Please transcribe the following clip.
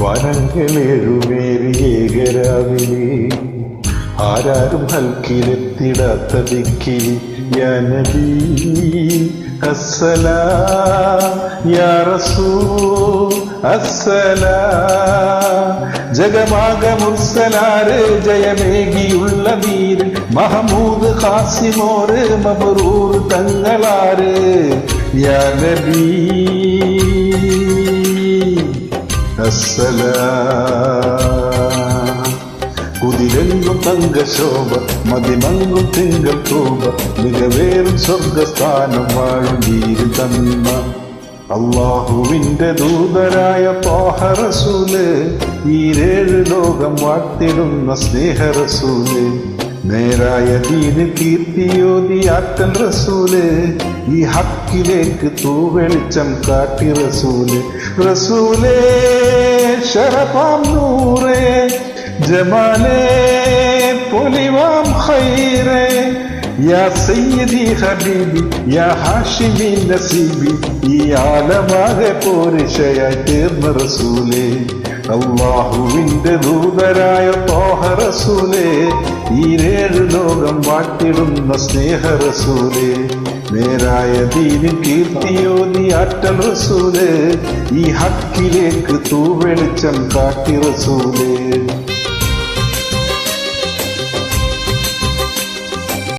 വനങ്ങളേഴുമേറി ഏകരാവിലെ ആരാരും ഹൽക്കിലെത്തിടാത്ത ദിക്കിൽ യാ നബി അസ്സലാം യാ റസൂൽ അസ്സലാം. ജഗമാക മുർസലാര് ജയമേകിയുള്ള വീര് മഹമൂദ് ഖാസിമോര് മബ്റൂർ തങ്ങളാര് യാ നബി അസ്സലാം. കുതിരെങ്കും തങ്കശോഭ മതിമങ്കും തിങ്കൾ പ്രൂപ മികവേറും സ്വർഗസ്ഥാനം വാഴും വീര് തന്മ അല്ലാഹുവിന്റെ ദൂതരായ ത്വാഹ റസൂല് ഈരേഴ് ലോകം വാഴ്ത്തിടുന്ന സ്നേഹ റസൂല് നേരായ ദീന് കീർത്തിയോതി ആറ്റൽ റസൂല് ഈ ഹക്കിലേക്ക് തൂവെളിച്ചം കാട്ടി റസൂല് റസൂലേ ശരഫാം നൂറേ ജമാലേ പൊലിവാം ഖൈറേ യാ സയ്യിദി ഹബീബി യാ ഹാഷിമി നസീബി ഈ ആലമാകെ പോരിശയായി തീർന്ന റസൂലേ അല്ലാഹുവിന്റെ ദൂതരായ ത്വാഹ റസൂലേ ഈരേഴ് ലോകം വാഴ്ത്തിടുന്ന സ്നേഹ റസൂലേ നേരായ ദീനിൻ കീർത്തിയോതി ആറ്റൽ റസൂലേ ഈ ഹക്കിലേക്ക് തൂവെളിച്ചം കാട്ടി റസൂലേ